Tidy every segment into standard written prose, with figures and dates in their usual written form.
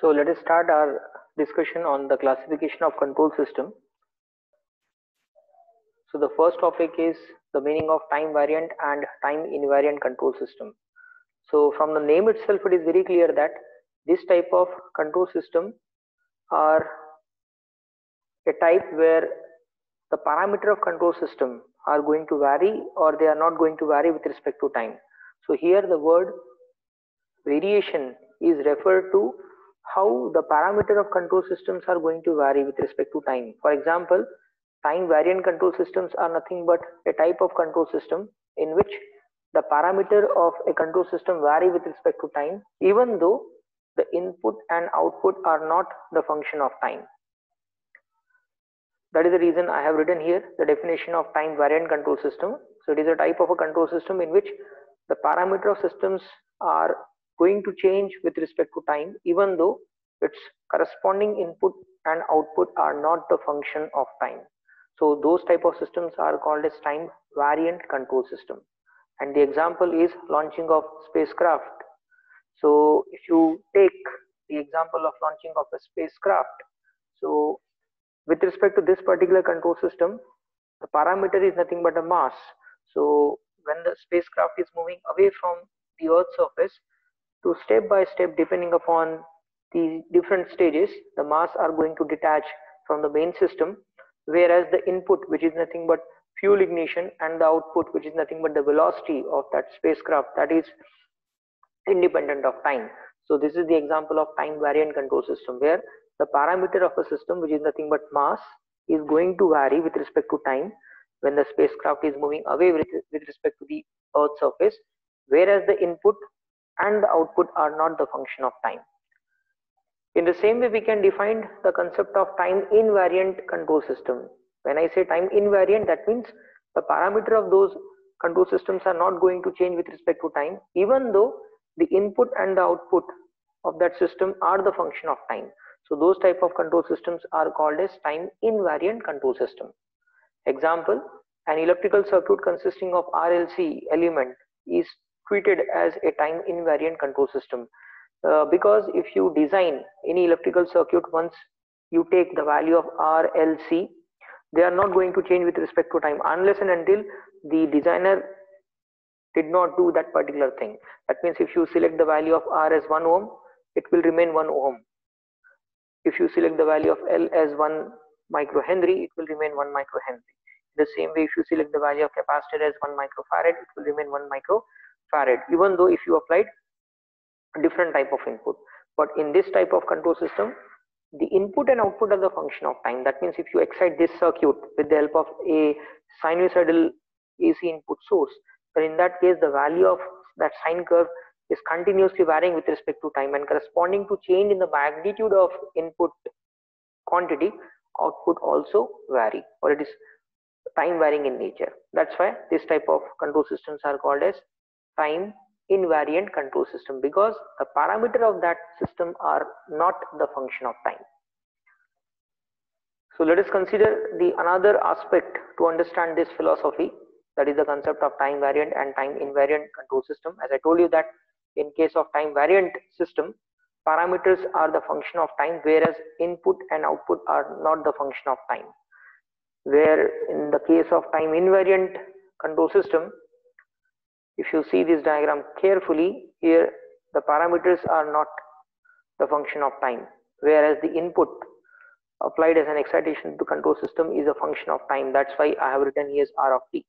So let us start our discussion on the classification of control system. So the first topic is the meaning of time variant and time invariant control system. So from the name itself, it is very clear that this type of control system are a type where the parameter of control system are going to vary or they are not going to vary with respect to time. So here the word variation is referred to how the parameter of control systems are going to vary with respect to time. For example, time variant control systems are nothing but a type of control system in which the parameter of a control system vary with respect to time, even though the input and output are not the function of time. That is the reason I have written here the definition of time variant control system. So it is a type of a control system in which the parameter of systems are going to change with respect to time, even though its corresponding input and output are not the function of time. So those type of systems are called as time variant control system. And the example is launching of spacecraft. So if you take the example of launching of a spacecraft, so with respect to this particular control system, the parameter is nothing but a mass. So when the spacecraft is moving away from the Earth's surface, to step by step, depending upon the different stages, the mass are going to detach from the main system, whereas the input, which is nothing but fuel ignition, and the output, which is nothing but the velocity of that spacecraft, that is independent of time. So this is the example of time variant control system, where the parameter of a system, which is nothing but mass, is going to vary with respect to time when the spacecraft is moving away with respect to the Earth's surface, whereas the input and the output are not the function of time. In the same way, we can define the concept of time invariant control system. When I say time invariant, that means the parameter of those control systems are not going to change with respect to time, even though the input and the output of that system are the function of time. So those type of control systems are called as time invariant control system. Example, an electrical circuit consisting of RLC element is treated as a time invariant control system, because if you design any electrical circuit, once you take the value of RLC, they are not going to change with respect to time unless and until the designer did not do that particular thing. That means if you select the value of R as 1 ohm, it will remain 1 ohm. If you select the value of L as 1 microhenry, it will remain 1 microhenry. The same way, if you select the value of capacitor as 1 microfarad, it will remain 1 microfarad, even though if you applied a different type of input. But in this type of control system, the input and output are the function of time. That means if you excite this circuit with the help of a sinusoidal AC input source, then in that case the value of that sine curve is continuously varying with respect to time, and corresponding to change in the magnitude of input quantity, output also vary, or it is time varying in nature. That's why this type of control systems are called as time invariant control system, because the parameter of that system are not the function of time. So let us consider the another aspect to understand this philosophy, that is the concept of time variant and time invariant control system. As I told you that in case of time variant system, parameters are the function of time, whereas input and output are not the function of time. Where in the case of time invariant control system, if you see this diagram carefully, here the parameters are not the function of time, whereas the input applied as an excitation to control system is a function of time. That's why I have written here as R of t,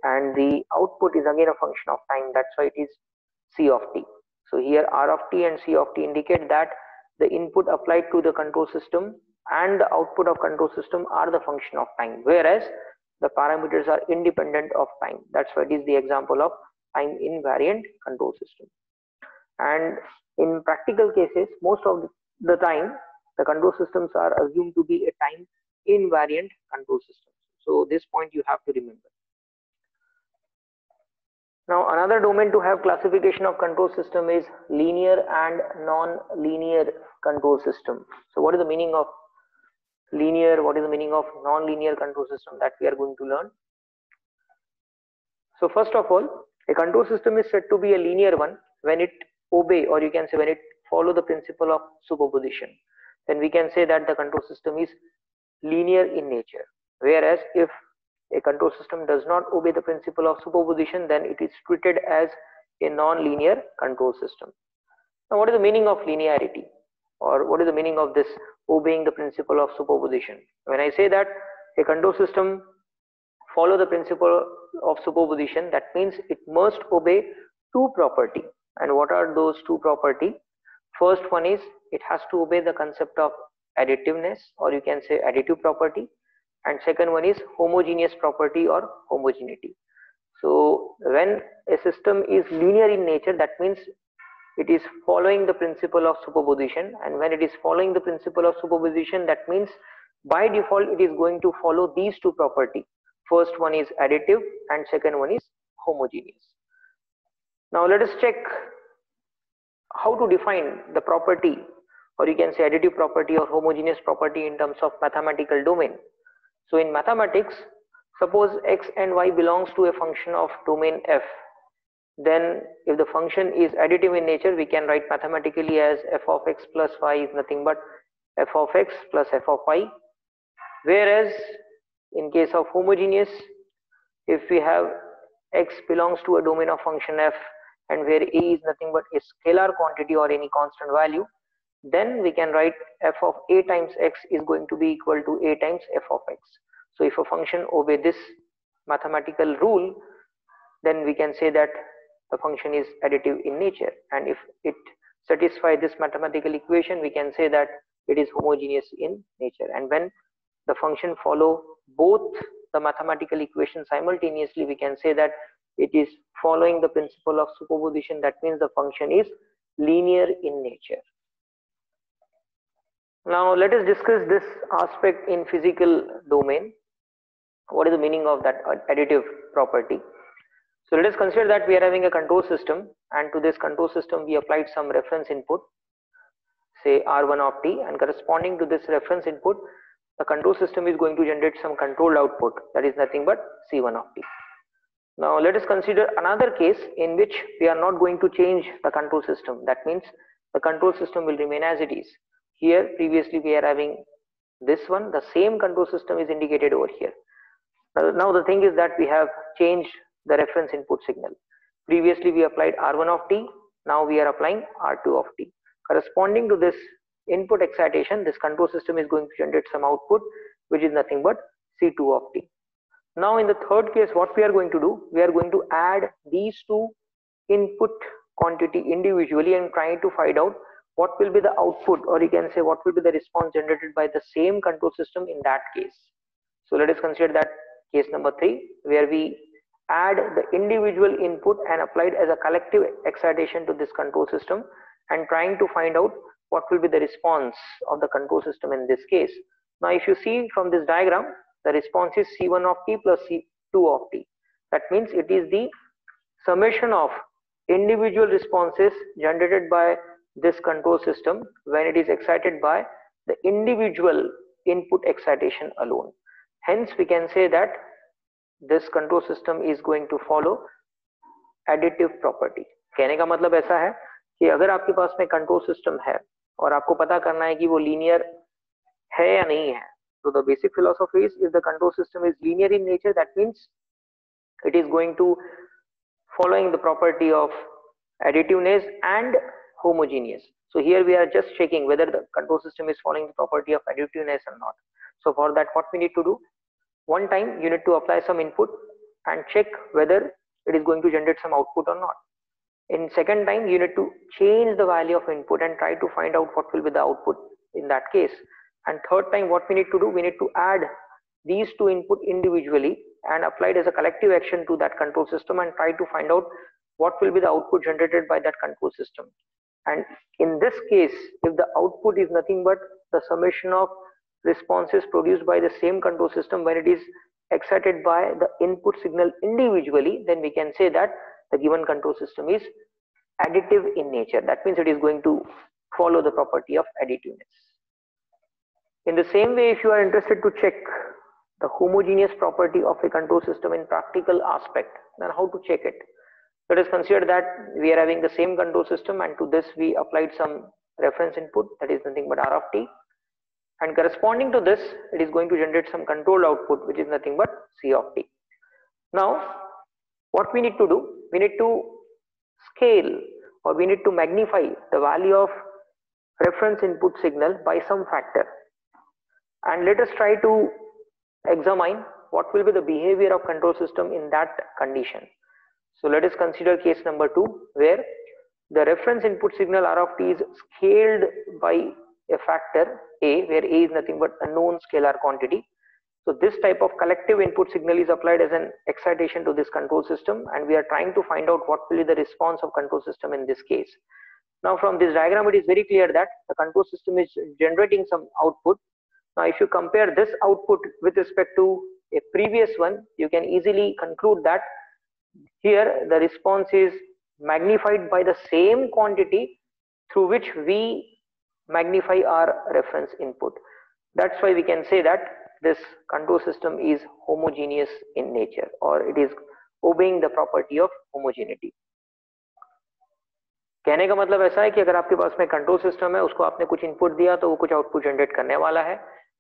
and the output is again a function of time. That's why it is C of t. So here R of t and C of t indicate that the input applied to the control system and the output of control system are the function of time, whereas the parameters are independent of time. That's why it is the example of time invariant control system. And in practical cases, most of the time the control systems are assumed to be a time invariant control system. So this point you have to remember. Now another domain to have classification of control system is linear and non-linear control system. So what is the meaning of linear, what is the meaning of non-linear control system, that we are going to learn. So first of all, a control system is said to be a linear one when it obey, or you can say when it follow the principle of superposition, then we can say that the control system is linear in nature. Whereas if a control system does not obey the principle of superposition, then it is treated as a non-linear control system. Now, what is the meaning of linearity, or what is the meaning of this obeying the principle of superposition? When I say that a control system follow the principle of superposition, that means it must obey two property. And what are those two property? First one is it has to obey the concept of additiveness, or you can say additive property, and second one is homogeneous property or homogeneity. So when a system is linear in nature, that means it is following the principle of superposition, and when it is following the principle of superposition, that means by default it is going to follow these two property. First one is additive and second one is homogeneous. Now let us check how to define the property, or you can say additive property or homogeneous property, in terms of mathematical domain. So in mathematics, suppose x and y belongs to a function of domain f. Then if the function is additive in nature, we can write mathematically as f of x plus y is nothing but f of x plus f of y. Whereas in case of homogeneous, if we have x belongs to a domain of function f, and where a is nothing but a scalar quantity or any constant value, then we can write f of a times x is going to be equal to a times f of x. So if a function obeys this mathematical rule, then we can say that the function is additive in nature, and if it satisfies this mathematical equation, we can say that it is homogeneous in nature. And when the function follow both the mathematical equations simultaneously, we can say that it is following the principle of superposition. That means the function is linear in nature. Now let us discuss this aspect in physical domain. What is the meaning of that additive property? So let us consider that we are having a control system, and to this control system we applied some reference input, say R1 of t, and corresponding to this reference input, the control system is going to generate some controlled output, that is nothing but C1 of t. Now let us consider another case in which we are not going to change the control system. That means the control system will remain as it is. Here previously we are having this one, the same control system is indicated over here. Now the thing is that we have changed the reference input signal. Previously we applied R1 of t, now we are applying R2 of t. Corresponding to this input excitation, this control system is going to generate some output which is nothing but C2 of t. Now in the third case, what we are going to do, we are going to add these two input quantity individually and try to find out what will be the output, or you can say what will be the response generated by the same control system in that case. So let us consider that case number 3, where we add the individual input and applied as a collective excitation to this control system, and trying to find out what will be the response of the control system in this case. Now if you see from this diagram, the response is C1 of t plus C2 of t. That means it is the summation of individual responses generated by this control system when it is excited by the individual input excitation alone. Hence we can say that this control system is going to follow additive property. कहने का मतलब ऐसा है कि अगर आपके पास में control system है और आपको पता करना है कि वो लीनियर है या नहीं है, so the basic philosophy is, if the control system is linear in nature, that means it is going to following the property of additiveness and homogeneous. So here we are just checking whether the control system is following the property of additiveness or not. So for that, what we need to do, one time you need to apply some input and check whether it is going to generate some output or not. In second time, you need to change the value of input and try to find out what will be the output in that case. And third time, what we need to do, we need to add these two input individually and apply it as a collective action to that control system and try to find out what will be the output generated by that control system. And in this case, if the output is nothing but the summation of responses produced by the same control system when it is excited by the input signal individually, then we can say that the given control system is additive in nature. That means it is going to follow the property of additiveness. In the same way, if you are interested to check the homogeneous property of a control system in practical aspect, then how to check it? Let us consider that we are having the same control system, and to this we applied some reference input, that is nothing but R of t, and corresponding to this it is going to generate some controlled output, which is nothing but C of t. Now what we need to do, we need to scale, or we need to magnify the value of reference input signal by some factor, and let us try to examine what will be the behavior of control system in that condition. So let us consider case number 2, where the reference input signal R of t is scaled by a factor a, where a is nothing but a known scalar quantity. So this type of collective input signal is applied as an excitation to this control system, and we are trying to find out what will be the response of control system in this case. Now from this diagram it is very clear that the control system is generating some output. Now if you compare this output with respect to a previous one, you can easily conclude that here the response is magnified by the same quantity through which we magnify our reference input. That's why we can say that this control system is homogeneous in nature, or it is obeying the property of homogeneity. कहने का मतलब ऐसा है कि अगर आपके पास में control system है, उसको आपने कुछ इनपुट दिया तो वो कुछ आउटपुट जनरेट करने वाला है.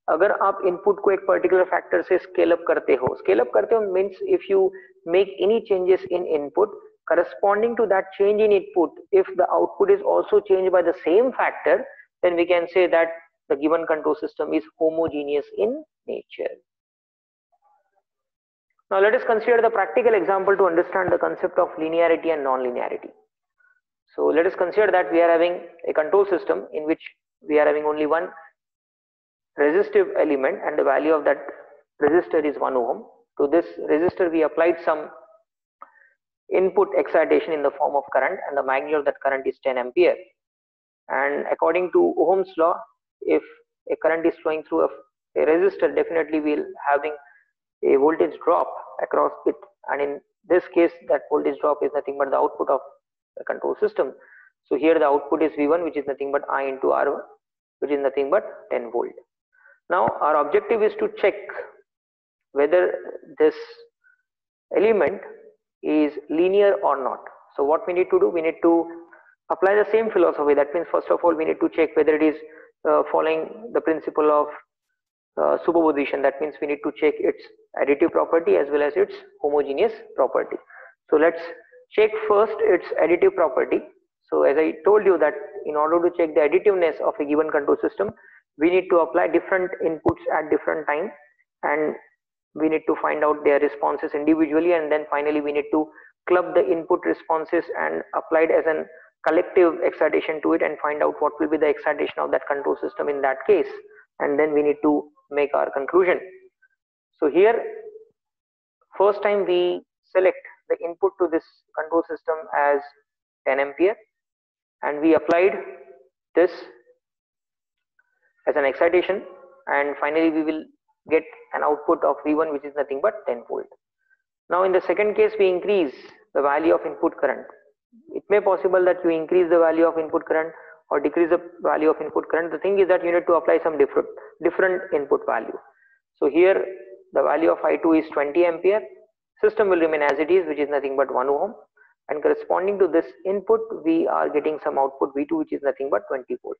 अगर आप इनपुट को एक पर्टिकुलर फैक्टर से स्केल अप करते हो means if you make any changes in input corresponding to that change in input, if the output is also changed by the same factor, then we can say that the given control system is homogeneous in nature. Now let us consider the practical example to understand the concept of linearity and non-linearity. So let us consider that we are having a control system in which we are having only one resistive element, and the value of that resistor is 1 ohm. To this resistor we applied some input excitation in the form of current, and the magnitude of that current is 10 ampere. And according to Ohm's law, if a current is flowing through a resistor, definitely we will having a voltage drop across it, and in this case that voltage drop is nothing but the output of the control system. So here the output is V1, which is nothing but I into R1, which is nothing but 10 volt. Now our objective is to check whether this element is linear or not. So what we need to do, we need to apply the same philosophy. That means first of all we need to check whether it is following the principle of superposition. That means we need to check its additive property as well as its homogeneous property. So let's check first its additive property. So as I told you that in order to check the additiveness of a given control system, we need to apply different inputs at different time, and we need to find out their responses individually, and then finally we need to club the input responses and apply it as an collective excitation to it, and find out what will be the excitation of that control system in that case, and then we need to make our conclusion. So here first time we select the input to this control system as 10 ampere, and we applied this as an excitation, and finally we will get an output of V1, which is nothing but 10 volt. Now in the second case we increase the value of input current. It may be possible that you increase the value of input current or decrease the value of input current. The thing is that you need to apply some different input value. So here the value of I2 is 20 ampere. System will remain as it is, which is nothing but 1 ohm, and corresponding to this input we are getting some output V2, which is nothing but 20 volt.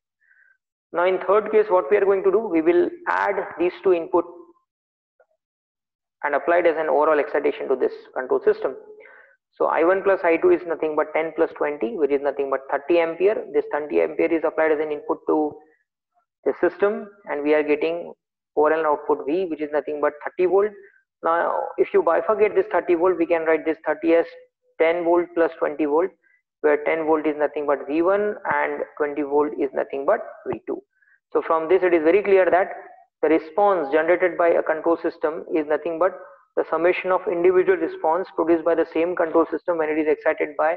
Now in third case what we are going to do, we will add these two input and apply it as an overall excitation to this control system. So I1 plus I2 is nothing but 10 plus 20, which is nothing but 30 ampere. This 30 ampere is applied as an input to the system, and we are getting overall output V, which is nothing but 30 volt. Now if you bifurcate this 30 volt, we can write this 30 as 10 volt plus 20 volt, where 10 volt is nothing but V1 and 20 volt is nothing but V2. So from this it is very clear that the response generated by a control system is nothing but the summation of individual response produced by the same control system when it is excited by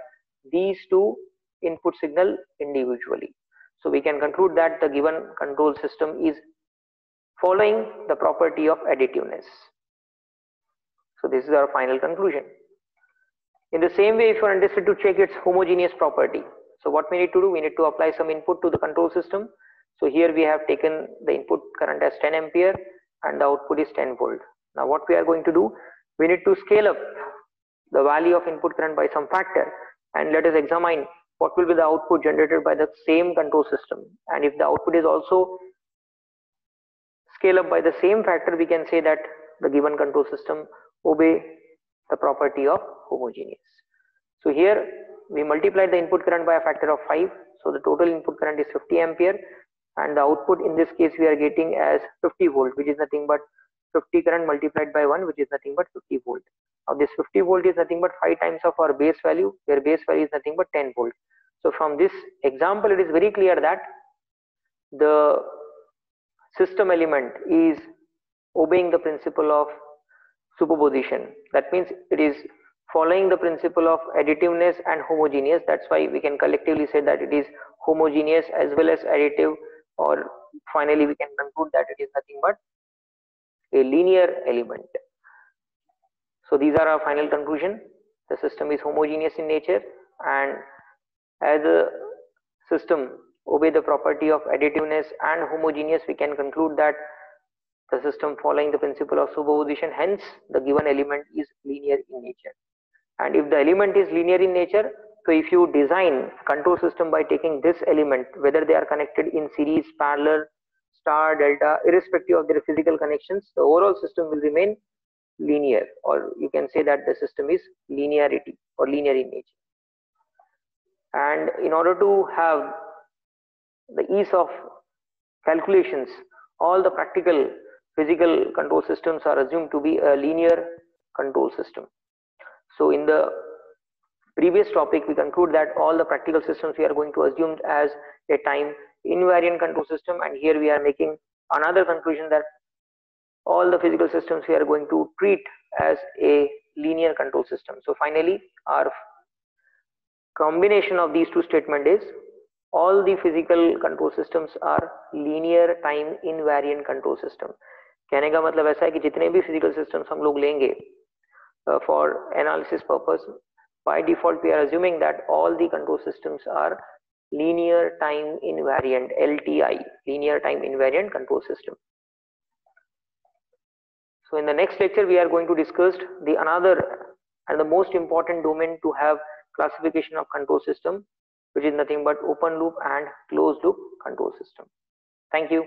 these two input signal individually. So we can conclude that the given control system is following the property of additiveness. So this is our final conclusion. In the same way, if you are interested to check its homogeneous property, so what we need to do, we need to apply some input to the control system. So here we have taken the input current as 10 ampere and the output is 10 volt. Now what we are going to do, we need to scale up the value of input current by some factor, and let us examine what will be the output generated by the same control system. And if the output is also scale up by the same factor, we can say that the given control system obey the property of homogeneous. So here we multiplied the input current by a factor of 5, so the total input current is 50 ampere, and the output in this case we are getting as 50 volt, which is nothing but 50 current multiplied by 1, which is nothing but 50 volt. Now this 50 volt is nothing but 5 times of our base value, where base value is nothing but 10 volt. So from this example it is very clear that the system element is obeying the principle of superposition. That means it is following the principle of additiveness and homogeneous. That's why we can collectively say that it is homogeneous as well as additive, or finally we can conclude that it is nothing but a linear element. So these are our final conclusion. The system is homogeneous in nature, and as a system obey the property of additiveness and homogeneous, we can conclude that the system following the principle of superposition, hence the given element is linear in nature. And if the element is linear in nature, so if you design control system by taking this element, whether they are connected in series, parallel, star, delta, irrespective of their physical connections, the overall system will remain linear, or you can say that the system is linearity or linear in nature. And in order to have the ease of calculations, all the practical physical control systems are assumed to be a linear control system. So in the previous topic we conclude that all the practical systems we are going to assume as a time invariant control system, and here we are making another conclusion that all the physical systems we are going to treat as a linear control system. So finally our combination of these two statements is all the physical control systems are linear time invariant control system. कहने का मतलब ऐसा है कि जितने भी physical systems हम लोग लेंगे for analysis purpose, by default we are assuming that all the control systems are linear time invariant, LTI, linear time invariant control system. So in the next lecture we are going to discuss the another and the most important domain to have classification of control system, which is nothing but open loop and closed loop control system. Thank you.